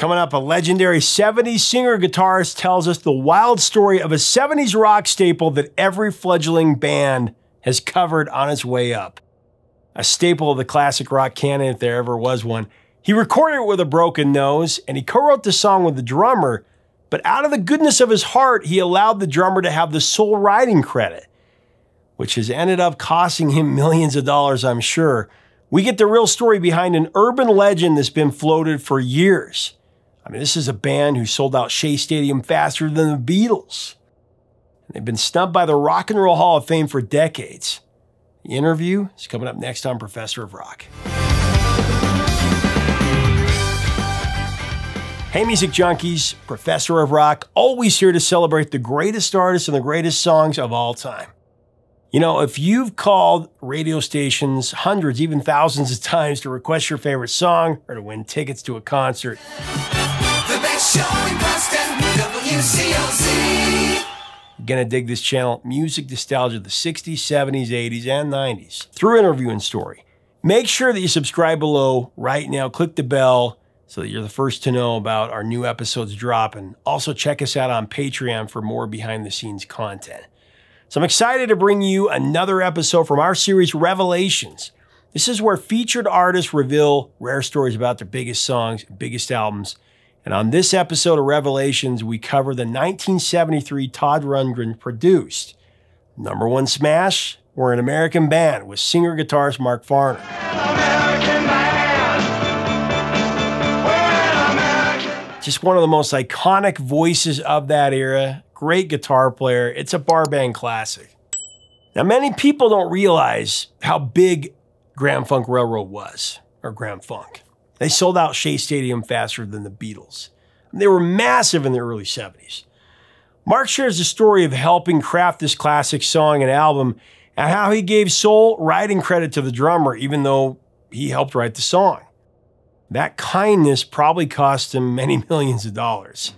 Coming up, a legendary 70s singer-guitarist tells us the wild story of a 70s rock staple that every fledgling band has covered on its way up. A staple of the classic rock canon, if there ever was one. He recorded it with a broken nose, and he co-wrote the song with the drummer, but out of the goodness of his heart, he allowed the drummer to have the sole writing credit, which has ended up costing him millions of dollars, I'm sure. We get the real story behind an urban legend that's been floated for years. I mean, this is a band who sold out Shea Stadium faster than the Beatles. And they've been snubbed by the Rock and Roll Hall of Fame for decades. The interview is coming up next on Professor of Rock. Hey, music junkies, Professor of Rock, always here to celebrate the greatest artists and the greatest songs of all time. You know, if you've called radio stations hundreds, even thousands of times to request your favorite song or to win tickets to a concert, the best show in Boston, WCOZ. You're gonna dig this channel, music nostalgia of the 60s, 70s, 80s, and 90s, through interview and story. Make sure that you subscribe below right now. Click the bell so that you're the first to know about our new episodes dropping. Also, check us out on Patreon for more behind-the-scenes content. So I'm excited to bring you another episode from our series, Revelations. This is where featured artists reveal rare stories about their biggest songs, biggest albums. And on this episode of Revelations, we cover the 1973 Todd Rundgren produced #1 smash, We're an American Band, with singer-guitarist Mark Farner. Just one of the most iconic voices of that era. Great guitar player. It's a bar band classic. Now, many people don't realize how big Grand Funk Railroad was, or Grand Funk. They sold out Shea Stadium faster than the Beatles. They were massive in the early 70s. Mark shares the story of helping craft this classic song and album, and how he gave sole writing credit to the drummer, even though he helped write the song. That kindness probably cost him many millions of dollars.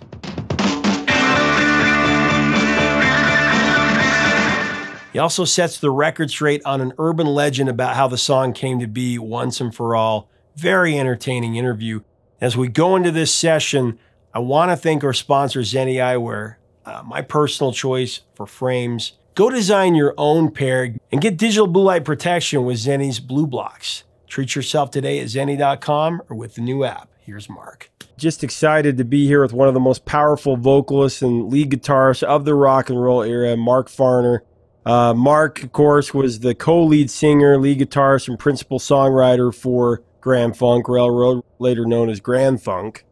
He also sets the record straight on an urban legend about how the song came to be once and for all. Very entertaining interview. As we go into this session, I want to thank our sponsor, Zenni Eyewear, my personal choice for frames. Go design your own pair and get digital blue light protection with Zenni's Blue Blocks. Treat yourself today at Zenni.com or with the new app. Here's Mark. Just excited to be here with one of the most powerful vocalists and lead guitarists of the rock and roll era, Mark Farner. Mark, of course, was the co-lead singer, lead guitarist, and principal songwriter for Grand Funk Railroad, later known as Grand Funk.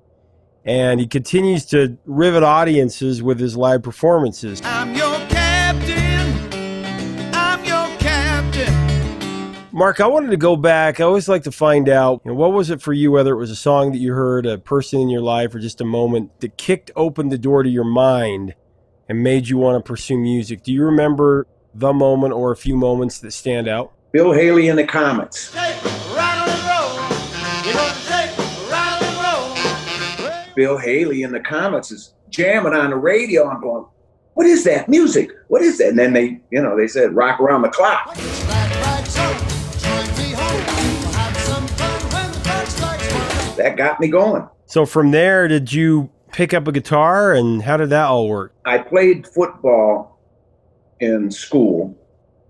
And he continues to rivet audiences with his live performances. I'm your captain. I'm your captain. Mark, I wanted to go back. I always like to find out, what was it for you, whether it was a song that you heard, a person in your life, or just a moment that kicked open the door to your mind and made you want to pursue music? Do you remember the moment or a few moments that stand out? Bill Haley and the Comets. Bill Haley and the Comets is jamming on the radio. I'm going, what is that music? What is that? And then they said, rock around the clock. That got me going. So from there, did you pick up a guitar, and how did that all work? I played football in school,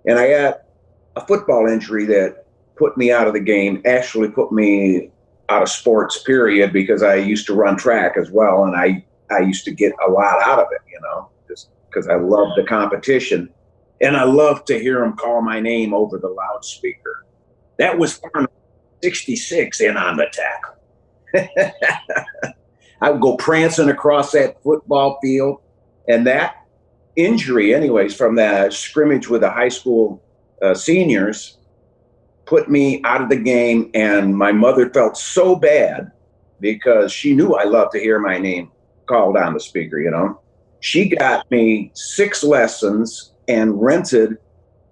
and I got a football injury that put me out of the game, actually put me out of sports, period, because I used to run track as well, and I used to get a lot out of it, just because I loved the competition, and I loved to hear them call my name over the loudspeaker. That was 66 in on the tackle. I would go prancing across that football field, and that injury, anyways, from that scrimmage with the high school seniors, put me out of the game, and my mother felt so bad because she knew I loved to hear my name called on the speaker, She got me 6 lessons and rented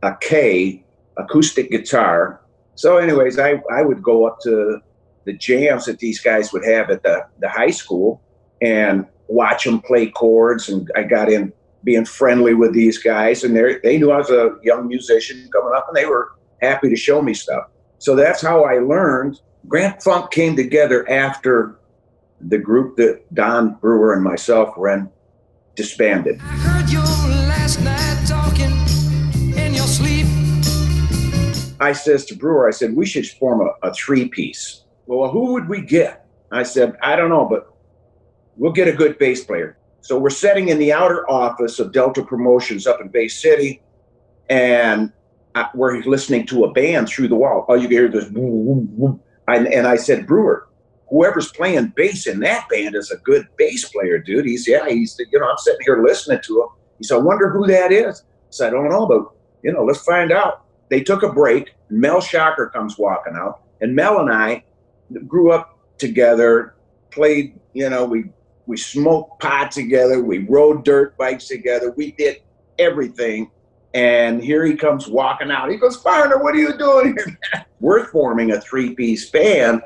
a K acoustic guitar. So anyways, I would go up to the jams that these guys would have at the high school and watch them play chords, and I got in being friendly with these guys, and they knew I was a young musician coming up, and they were happy to show me stuff. So that's how I learned. Grand Funk came together after the group that Don Brewer and myself were in disbanded. I heard you last night talking in your sleep. I says to Brewer, I said, we should form a three-piece. Well, who would we get? I said, I don't know, but we'll get a good bass player. So we're sitting in the outer office of Delta Promotions up in Bay City, and we're listening to a band through the wall. Oh, you can hear this. And I said, Brewer, whoever's playing bass in that band is a good bass player, dude. He's, I'm sitting here listening to him. He said, I wonder who that is. I said, I don't know, but, let's find out. They took a break. Mel Shocker comes walking out. And Mel and I grew up together, played, we smoked pot together. We rode dirt bikes together. We did everything. And here he comes walking out. He goes, Foreigner, what are you doing here? We're forming a three-piece band,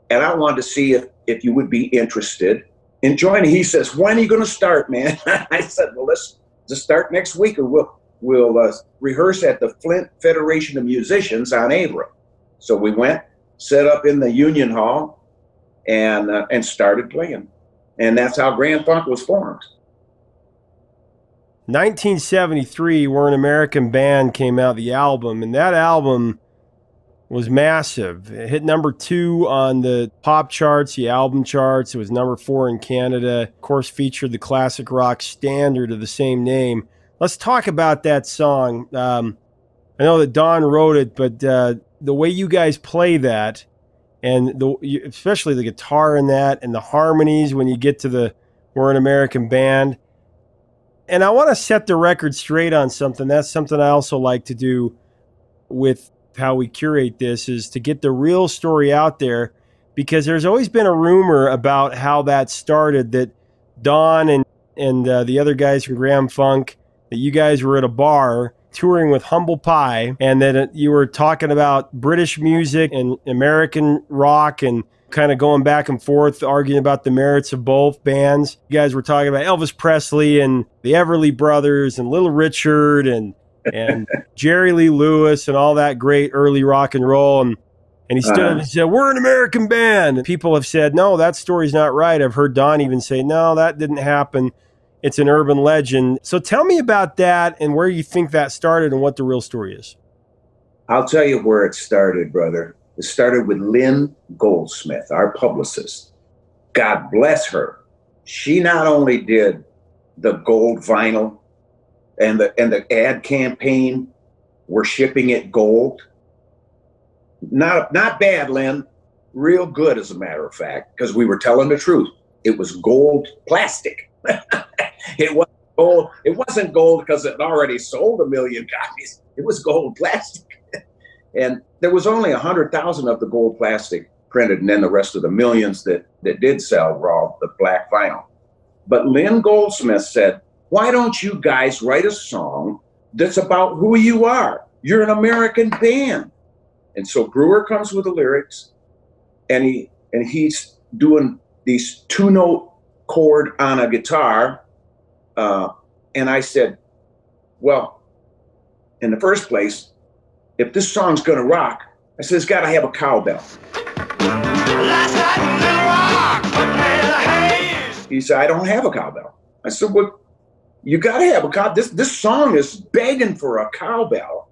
and I wanted to see if you would be interested in joining. He says, when are you going to start, man? I said, well, let's just start next week, or we'll rehearse at the Flint Federation of Musicians on Averill. So we went, set up in the Union Hall, and started playing. And that's how Grand Funk was formed. 1973, We're an American Band came out, the album, and that album was massive. It hit number 2 on the pop charts, the album charts. It was number 4 in Canada. Of course, featured the classic rock standard of the same name. Let's talk about that song. I know that Don wrote it, but the way you guys play that, and especially the guitar in that, and the harmonies when you get to the We're an American Band. And I want to set the record straight on something. That's something I also like to do with how we curate this, is to get the real story out there, because there's always been a rumor about how that started, that Don and the other guys from Grand Funk, that you guys were at a bar touring with Humble Pie, and that you were talking about British music and American rock, and kind of going back and forth, arguing about the merits of both bands. You guys were talking about Elvis Presley and the Everly Brothers and Little Richard and Jerry Lee Lewis and all that great early rock and roll. And he stood up and said, we're an American band. And people have said, no, that story's not right. I've heard Don even say, no, that didn't happen. It's an urban legend. So tell me about that and where you think that started and what the real story is. I'll tell you where it started, brother. It started with Lynn Goldsmith, our publicist. God bless her. She not only did the gold vinyl and the ad campaign, we're shipping it gold. Not bad, Lynn. Real good, as a matter of fact, because we were telling the truth. It was gold plastic. It wasn't gold. It wasn't gold because it already sold 1 million copies. It was gold plastic. And there was only 100,000 of the gold plastic printed, and then the rest of the millions that did sell were all the black vinyl. But Lynn Goldsmith said, why don't you guys write a song that's about who you are? You're an American band. And so Brewer comes with the lyrics, and he's doing these 2-note chord on a guitar. And I said, well, in the first place, if this song's gonna rock, I said, it's gotta have a cowbell. He said, I don't have a cowbell. I said, well, you gotta have a cowbell. This song is begging for a cowbell.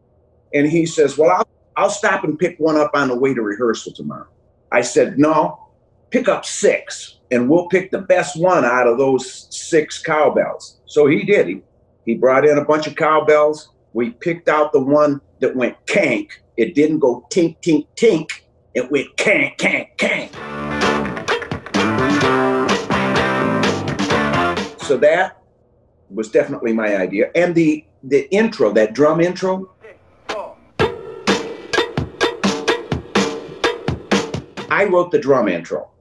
And he says, well, I'll stop and pick one up on the way to rehearsal tomorrow. I said, no, pick up 6, and we'll pick the best one out of those 6 cowbells. So he did. He brought in a bunch of cowbells. We picked out the one that went kank. It didn't go tink, tink, tink. It went kank, kank, kank. So that was definitely my idea. And the intro, that drum intro, I wrote the drum intro.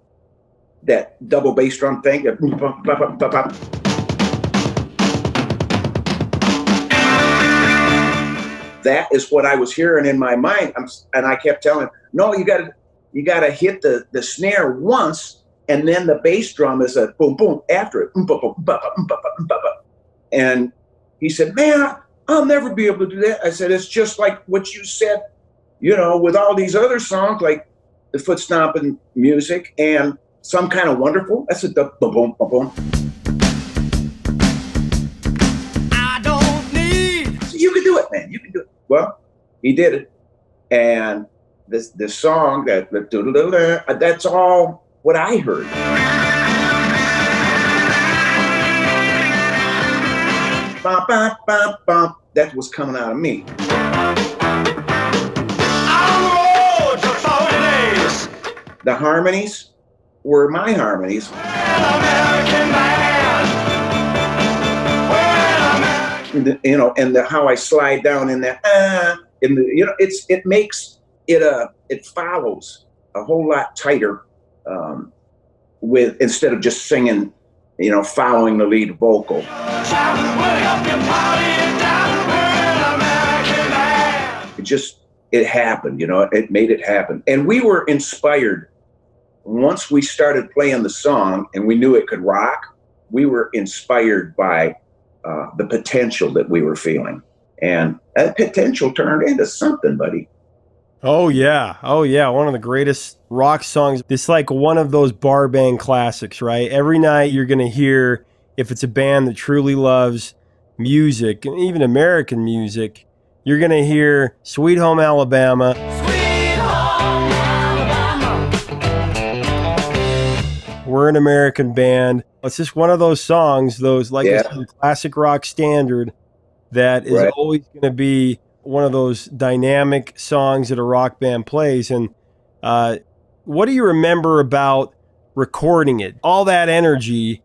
That double bass drum thing. That is what I was hearing in my mind. And I kept telling him, no, you gotta hit the snare once, and then the bass drum is a boom, boom after it. And he said, man, I'll never be able to do that. I said, it's just like what you said, with all these other songs, like the foot stomping music. And Some Kind of Wonderful. That's a boom, boom, boom, boom. I don't need. So you can do it, man. You can do it. Well, he did it. And this song, that's all what I heard. Bum, bum, bum, bum. That was coming out of me. The harmonies were my harmonies. You know, and how I slide down in that, you know, it makes it it follows a whole lot tighter with, instead of just singing, you know, following the lead vocal. It happened, you know, it made it happen. And we were inspired. Once we started playing the song and we knew it could rock, we were inspired by the potential that we were feeling. And that potential turned into something, buddy. Oh, yeah. Oh, yeah. One of the greatest rock songs. It's like one of those bar band classics, right? Every night you're going to hear, if it's a band that truly loves music, and even American music, you're going to hear Sweet Home Alabama. Sweet home Alabama. We're an American band. It's just one of those songs, those, like Yeah. I said, classic rock standard that is Right. always going to be one of those dynamic songs that a rock band plays. And what do you remember about recording it? All that energy,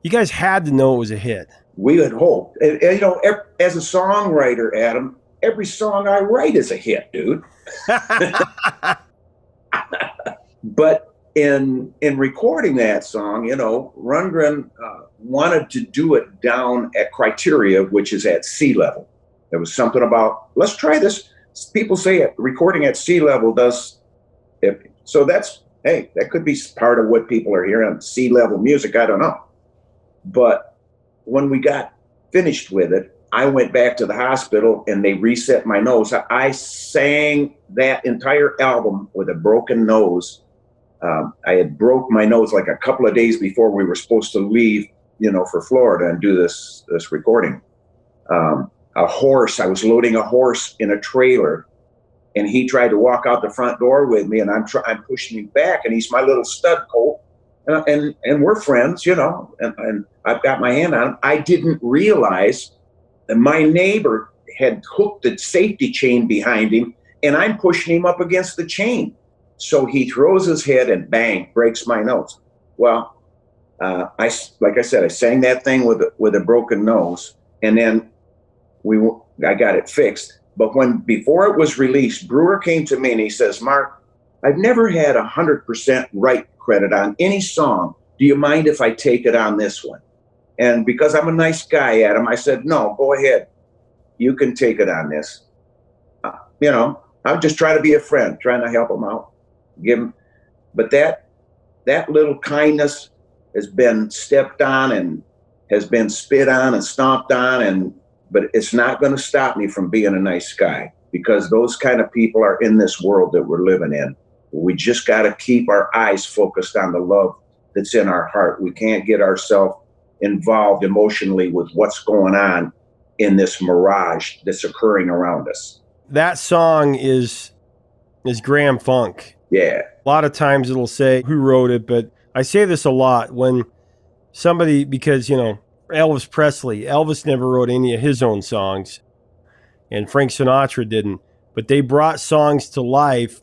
you guys had to know it was a hit. We had hoped. And, you know, as a songwriter, Adam, every song I write is a hit, dude. But in recording that song, you know, Rundgren wanted to do it down at Criteria, which is at sea level. There was something about, let's try this. People say recording at sea level does. So that's, hey, that could be part of what people are hearing on sea level music. I don't know. But when we got finished with it, I went back to the hospital and they reset my nose. I sang that entire album with a broken nose. I had broke my nose like a couple of days before we were supposed to leave, you know, for Florida and do this recording. I was loading a horse in a trailer, and he tried to walk out the front door with me, and I'm pushing him back, and he's my little stud colt, and we're friends, you know, and I've got my hand on him. I didn't realize that my neighbor had hooked the safety chain behind him, and I'm pushing him up against the chain. So he throws his head and bang, breaks my nose. Well, like I said, I sang that thing with a broken nose, and then I got it fixed. But before it was released, Brewer came to me and he says, "Mark, I've never had 100% right credit on any song. Do you mind if I take it on this one?" And because I'm a nice guy, Adam, I said, "No, go ahead. You can take it on this." You know, I'm just trying to be a friend, trying to help him out. But that little kindness has been stepped on and has been spit on and stomped on, but it's not going to stop me from being a nice guy, because those kind of people are in this world that we're living in. We just got to keep our eyes focused on the love that's in our heart. We can't get ourselves involved emotionally with what's going on in this mirage that's occurring around us. That song is Graham Funk. Yeah. A lot of times it'll say who wrote it, but I say this a lot when somebody, because, you know, Elvis never wrote any of his own songs, and Frank Sinatra didn't, but they brought songs to life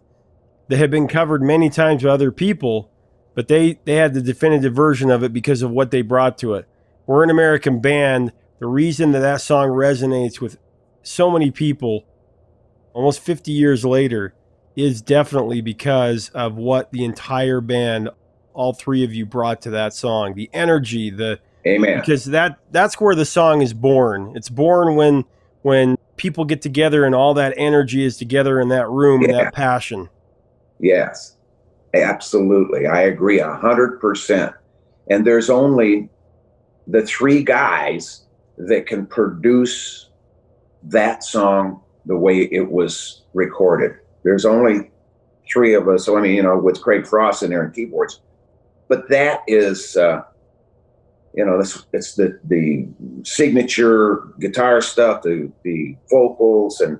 that had been covered many times by other people, but they had the definitive version of it because of what they brought to it. We're an American band. The reason that song resonates with so many people almost 50 years later is definitely because of what the entire band, all three of you, brought to that song. The energy, Amen. because that's where the song is born. It's born when people get together and all that energy is together in that room, and that passion. Yes, absolutely. I agree 100%. And there's only the three guys that can produce that song the way it was recorded. There's only three of us. So, I mean, you know, with Craig Frost in there and keyboards, but that is, it's the signature guitar stuff, the vocals, and,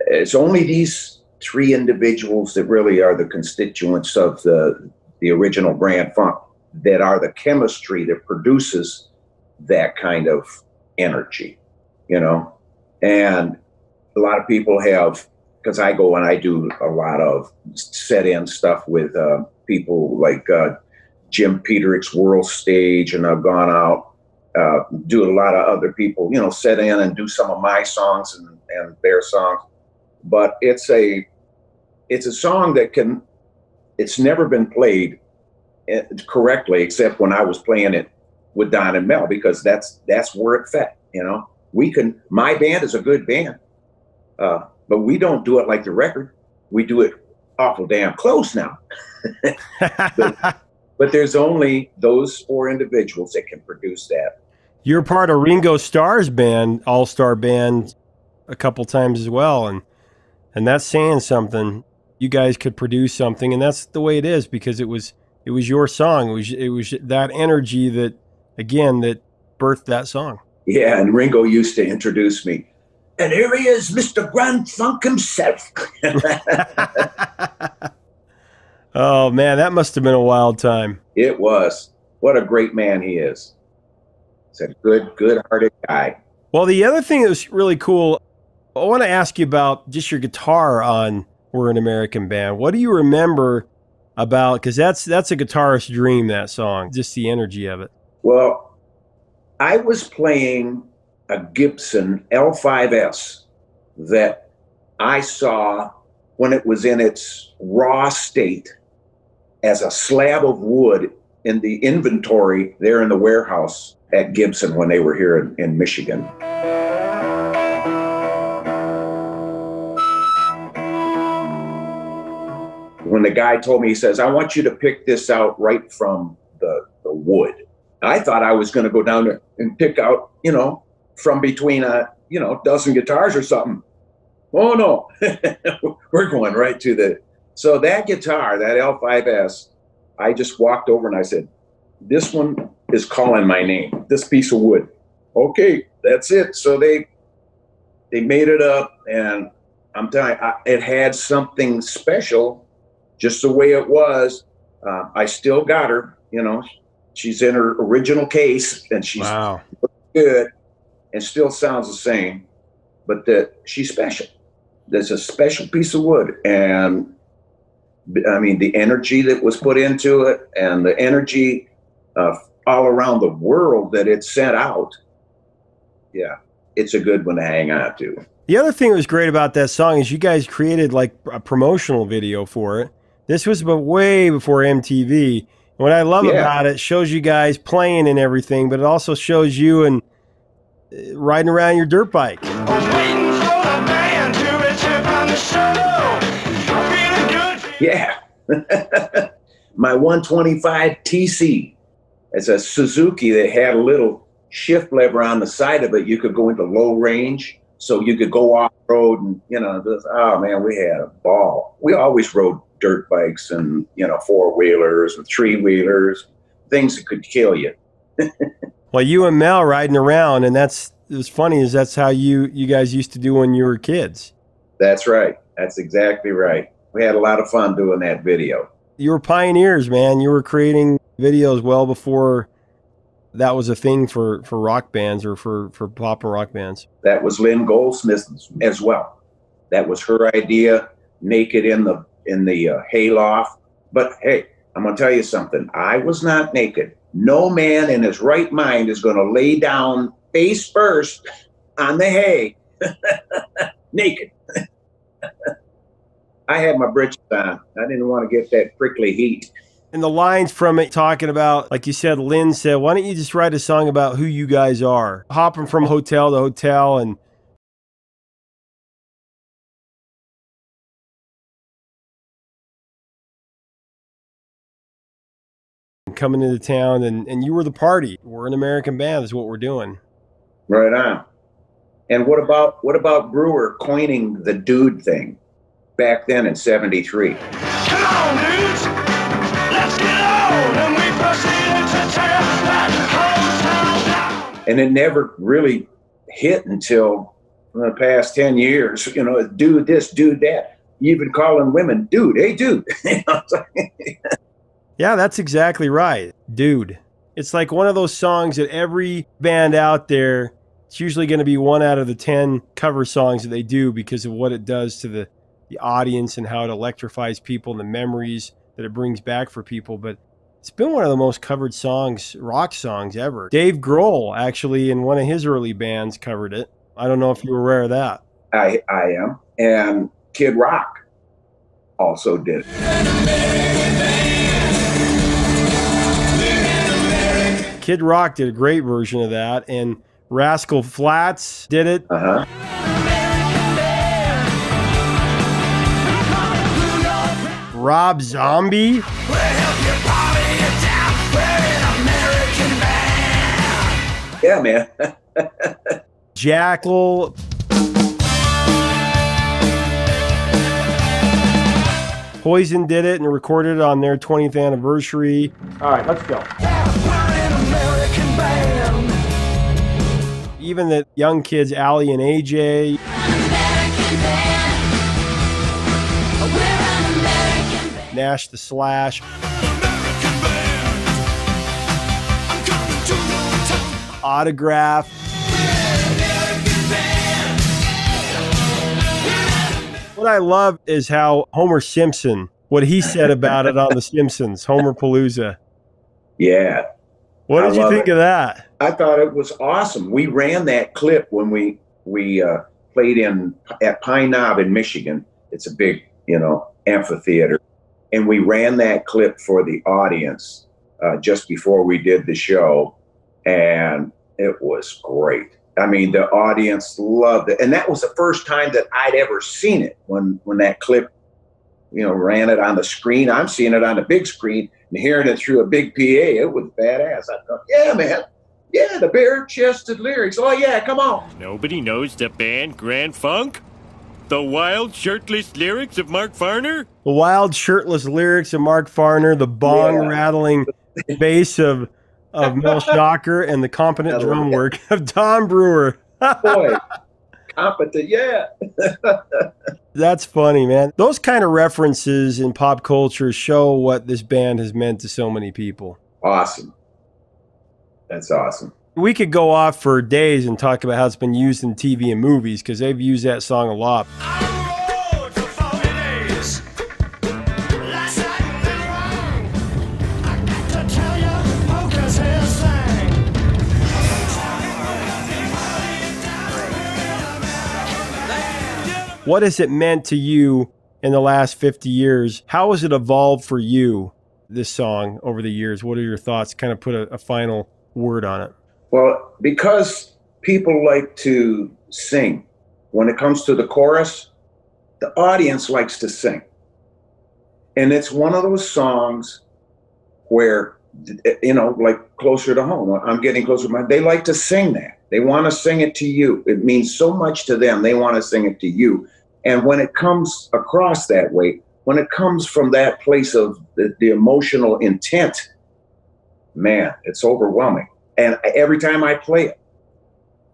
it's only these three individuals that really are the constituents of the original Grand Funk, that are the chemistry that produces that kind of energy, and a lot of people have, because I go and I do a lot of set-in stuff with people like Jim Peterick's World Stage, and I've gone out, do a lot of other people, set in and do some of my songs and their songs. But it's a song that it's never been played correctly, except when I was playing it with Don and Mel, because that's where it fit. My band is a good band, but we don't do it like the record. We do it awful damn close now. But there's only those four individuals that can produce that. You're part of Ringo Starr's band, all-star band, a couple times as well, and that's saying something. You guys could produce something, and that's the way it is, because it was your song. It was that energy that birthed that song. Yeah, and Ringo used to introduce me. And here he is, Mr. Grand Funk himself. Oh, man, that must have been a wild time. It was. What a great man he is. He's a good-hearted guy. Well, the other thing that was really cool, I want to ask you about just your guitar on We're an American Band. What do you remember about, because that's a guitarist's dream, that song, just the energy of it. Well, I was playing a Gibson L5S that I saw when it was in its raw state as a slab of wood in the inventory there in the warehouse at Gibson when they were here in Michigan. When the guy told me, he says, I want you to pick this out right from the wood. I thought I was going to go down there and pick out, from between a, dozen guitars or something. Oh, no. We're going right to so that guitar, that L5S, I just walked over and I said, this one is calling my name, this piece of wood. Okay, that's it. So they made it up, and I'm telling you, it had something special, just the way it was. I still got her, she's in her original case, and she's good and still sounds the same, but she's special. There's a special piece of wood, and I mean, the energy that was put into it and the energy all around the world that it sent out. Yeah, it's a good one to hang on to. The other thing that was great about that song is you guys created like a promotional video for it. This was way before MTV. And what I love about it, shows you guys playing and everything, but it also shows you and riding around your dirt bike. Yeah. My 125 TC. It's a Suzuki that had a little shift lever on the side of it. You could go into low range, so you could go off road, and oh man, we had a ball. We always rode dirt bikes and four-wheelers and three-wheelers, things that could kill you. Well, you and Mel riding around, and it was funny, is that's how you guys used to do when you were kids. That's right. That's exactly right. We had a lot of fun doing that video. You were pioneers, man. You were creating videos well before that was a thing for rock bands or for pop and rock bands. That was Lynn Goldsmith as well. That was her idea, naked in the hayloft. But hey, I'm going to tell you something. I was not naked. No man in his right mind is going to lay down face first on the hay naked. I had my britches on. I didn't want to get that prickly heat. And the lines from it talking about, like you said, Lynn said, why don't you just write a song about who you guys are? Hopping from hotel to hotel and coming into town, and you were the party. We're an American Band is what we're doing. Right on. And what about Brewer coining the dude thing back then in '73? Come on, dudes. Let's get And it never really hit until the past 10 years, you know, dude this, dude that. You even calling women, dude, hey, dude. Yeah, that's exactly right. Dude. It's like one of those songs that every band out there, it's usually going to be 1 out of the 10 cover songs that they do because of what it does to the audience and how it electrifies people and the memories that it brings back for people. But it's been one of the most covered songs, rock songs ever. Dave Grohl, actually, in one of his early bands, covered it. I don't know if you were aware of that. I am. And Kid Rock also did it. Kid Rock did a great version of that, and Rascal Flatts did it. Uh-huh. Rob Zombie. Yeah, man. Jackal. Poison did it and recorded it on their 20th anniversary. All right, let's go. Even the young kids, Ali and AJ. Nash the Slash. Autograph. What I love is how Homer Simpson, what he said about it on The Simpsons, Homer Palooza. Yeah. What did you think of that? I thought it was awesome. We ran that clip when we played at Pine Knob in Michigan. It's a big, amphitheater. And we ran that clip for the audience just before we did the show. And it was great. I mean, the audience loved it. And that was the first time that I'd ever seen it when that clip, ran it on the screen. I'm seeing it on the big screen and hearing it through a big PA. It was badass. I thought, yeah, man. Yeah, the bare-chested lyrics. Oh, yeah, come on. Nobody knows the band Grand Funk? The wild, shirtless lyrics of Mark Farner? The wild, shirtless lyrics of Mark Farner, the bong-rattling bass of Mel Shocker, and the competent drum work of Tom Brewer. Boy, competent, yeah. That's funny, man. Those kind of references in pop culture show what this band has meant to so many people. Awesome. That's awesome. We could go off for days and talk about how it's been used in TV and movies because they've used that song a lot. What has it meant to you in the last 50 years? How has it evolved for you, this song, over the years? What are your thoughts? Kind of put a final word on it. Well, because people like to sing, when it comes to the chorus, the audience likes to sing. And it's one of those songs where, like Closer to Home, I'm getting closer to they like to sing that. They want to sing it to you. It means so much to them. They want to sing it to you. And when it comes across that way, when it comes from that place of the emotional intent, man, it's overwhelming. And every time I play it,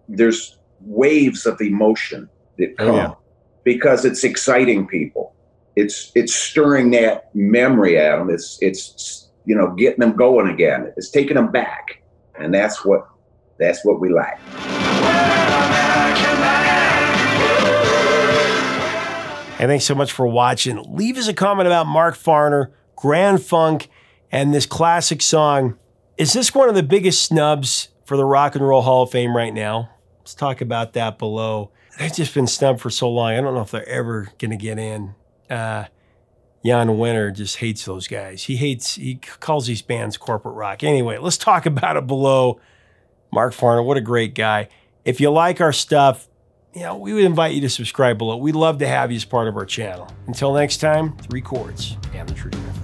there's waves of emotion that come because it's exciting people. It's stirring that memory at them. It's getting them going again. It's taking them back. And that's what we like. Hey, thanks so much for watching. Leave us a comment about Mark Farner, Grand Funk, and this classic song. Is this one of the biggest snubs for the Rock and Roll Hall of Fame right now? Let's talk about that below. They've just been snubbed for so long. I don't know if they're ever going to get in. Jan Winter just hates those guys. He calls these bands corporate rock. Anyway, let's talk about it below. Mark Farner, what a great guy. If you like our stuff, we would invite you to subscribe below. We'd love to have you as part of our channel. Until next time, 3 chords and the truth.